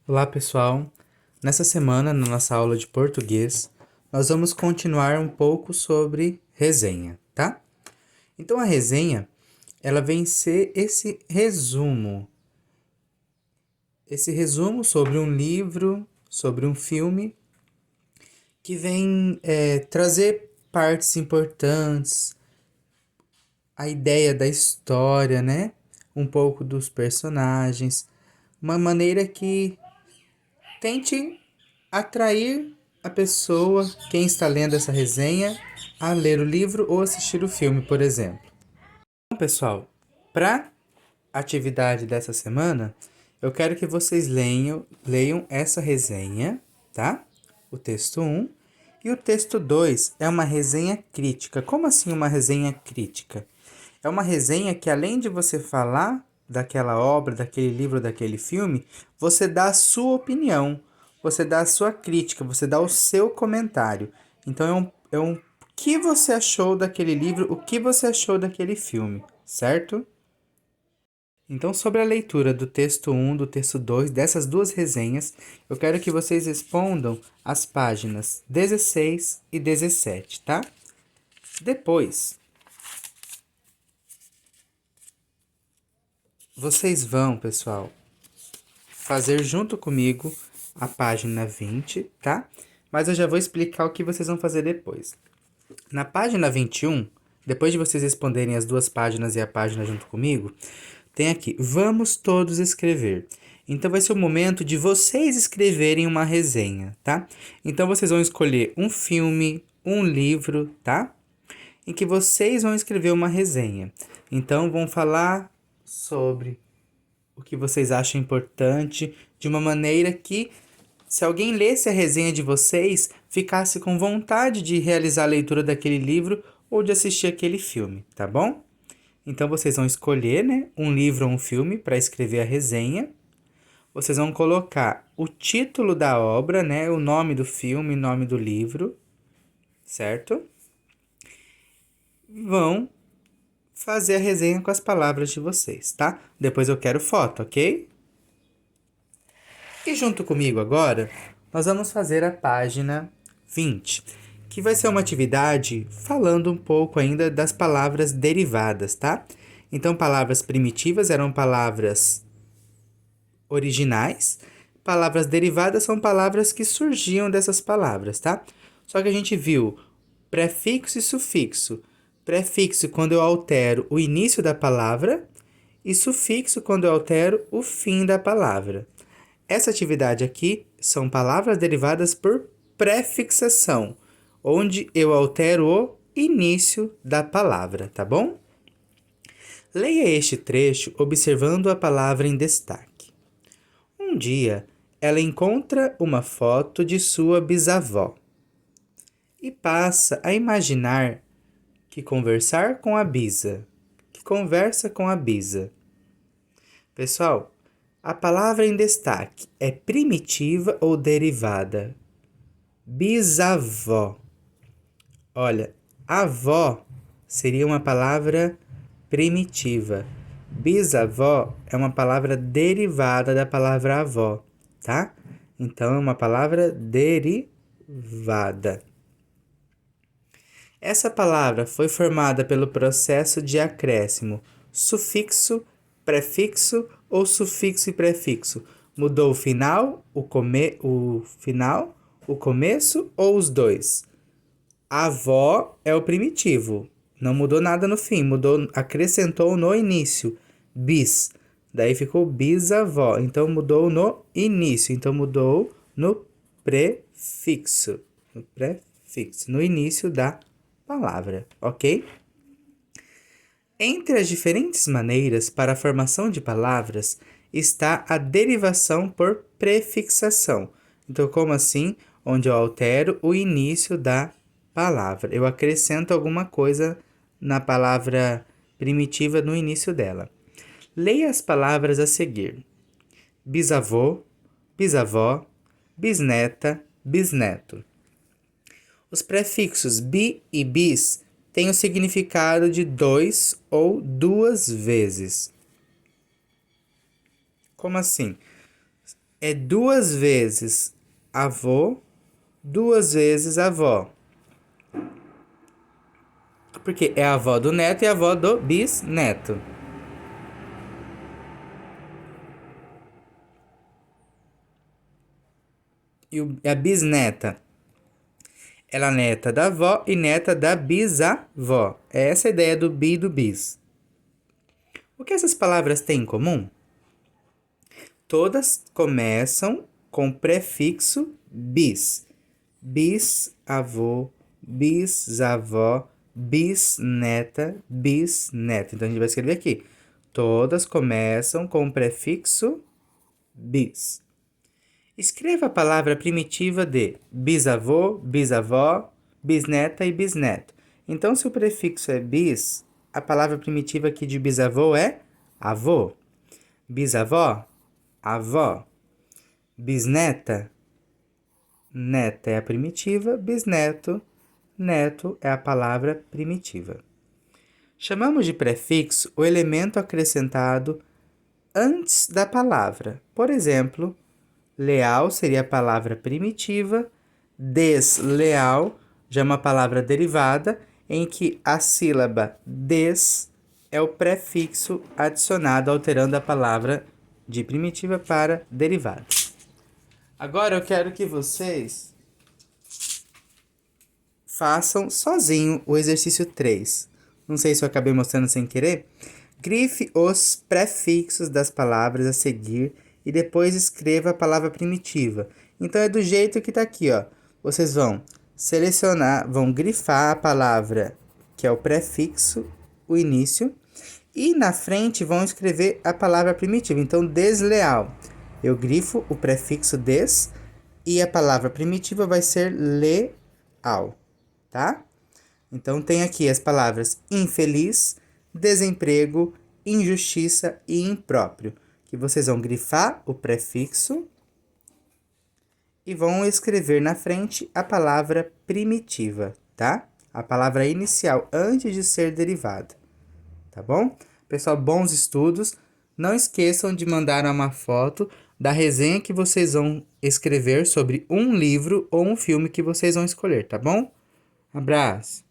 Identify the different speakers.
Speaker 1: Olá, pessoal. Nessa semana, na nossa aula de português, nós vamos continuar um pouco sobre resenha, tá? Então, a resenha, ela vem ser esse resumo sobre um livro, sobre um filme, que vem trazer partes importantes, a ideia da história, né? Um pouco dos personagens, uma maneira que tente atrair a pessoa, quem está lendo essa resenha, a ler o livro ou assistir o filme, por exemplo. Então, pessoal, para a atividade dessa semana, eu quero que vocês leiam essa resenha, tá? O texto um. E o texto 2 é uma resenha crítica. Como assim uma resenha crítica? É uma resenha que, além de você falar daquela obra, daquele livro, daquele filme, você dá a sua opinião, você dá a sua crítica, você dá o seu comentário. Então, o que você achou daquele livro, o que você achou daquele filme, certo? Então, sobre a leitura do texto um, do texto 2, dessas duas resenhas, eu quero que vocês respondam as páginas 16 e 17, tá? Depois, vocês vão, pessoal, fazer junto comigo a página 20, tá? Mas eu já vou explicar o que vocês vão fazer depois. Na página 21, depois de vocês responderem as duas páginas e a página junto comigo, tem aqui, vamos todos escrever. Então vai ser o momento de vocês escreverem uma resenha, tá? Então vocês vão escolher um filme, um livro, tá? Em que vocês vão escrever uma resenha. Então vão falar sobre o que vocês acham importante, de uma maneira que, se alguém lesse a resenha de vocês, ficasse com vontade de realizar a leitura daquele livro ou de assistir aquele filme, tá bom? Então vocês vão escolher, né, um livro ou um filme para escrever a resenha. Vocês vão colocar o título da obra, né, o nome do filme, o nome do livro, certo? Vão fazer a resenha com as palavras de vocês, tá? Depois eu quero foto, ok? E junto comigo agora, nós vamos fazer a página 20, que vai ser uma atividade falando um pouco ainda das palavras derivadas, tá? Então, palavras primitivas eram palavras originais, palavras derivadas são palavras que surgiam dessas palavras, tá? Só que a gente viu prefixo e sufixo. Prefixo quando eu altero o início da palavra e sufixo quando eu altero o fim da palavra. Essa atividade aqui são palavras derivadas por prefixação, onde eu altero o início da palavra, tá bom? Leia este trecho observando a palavra em destaque. Um dia, ela encontra uma foto de sua bisavó e passa a imaginar que conversa com a bisa. Pessoal, a palavra em destaque é primitiva ou derivada? Bisavó. Olha, avó seria uma palavra primitiva. Bisavó é uma palavra derivada da palavra avó, tá? Então, é uma palavra derivada. Essa palavra foi formada pelo processo de acréscimo sufixo, prefixo ou sufixo e prefixo. Mudou o final, o começo ou os dois? Avó é o primitivo, não mudou nada no fim, acrescentou no início, bis. Daí ficou bisavó, então mudou no início, então mudou no prefixo, no início da palavra, ok? Entre as diferentes maneiras para a formação de palavras está a derivação por prefixação. Então, como assim? Onde eu altero o início da palavra. Eu acrescento alguma coisa na palavra primitiva no início dela. Leia as palavras a seguir: bisavô, bisavó, bisneta, bisneto. Os prefixos bi e bis têm o significado de dois ou duas vezes. Como assim? é 2 vezes avô, 2 vezes avó. Porque é a avó do neto e a avó do bisneto. E a bisneta? Ela é neta da avó e neta da bisavó. É essa a ideia do bi e do bis. O que essas palavras têm em comum? Todas começam com prefixo bis. Bisavô, bisavó, bisneta, bisneto. Então a gente vai escrever aqui. Todas começam com o prefixo bis. Escreva a palavra primitiva de bisavô, bisavó, bisneta e bisneto. Então, se o prefixo é bis, a palavra primitiva aqui de bisavô é avô. Bisavó, avó. Bisneta, neta é a primitiva. Bisneto, neto é a palavra primitiva. Chamamos de prefixo o elemento acrescentado antes da palavra. Por exemplo, leal seria a palavra primitiva, desleal já é uma palavra derivada em que a sílaba des é o prefixo adicionado, alterando a palavra de primitiva para derivada. Agora eu quero que vocês façam sozinho o exercício 3. Não sei se eu acabei mostrando sem querer. Grife os prefixos das palavras a seguir e depois escreva a palavra primitiva. Então é do jeito que tá aqui, ó. Vocês vão selecionar, vão grifar a palavra que é o prefixo, o início, e na frente vão escrever a palavra primitiva. Então, desleal. Eu grifo o prefixo des e a palavra primitiva vai ser leal, tá? Então, tem aqui as palavras infeliz, desemprego, injustiça e impróprio, que vocês vão grifar o prefixo e vão escrever na frente a palavra primitiva, tá? A palavra inicial, antes de ser derivada, tá bom? Pessoal, bons estudos. Não esqueçam de mandar uma foto da resenha que vocês vão escrever sobre um livro ou um filme que vocês vão escolher, tá bom? Abraço!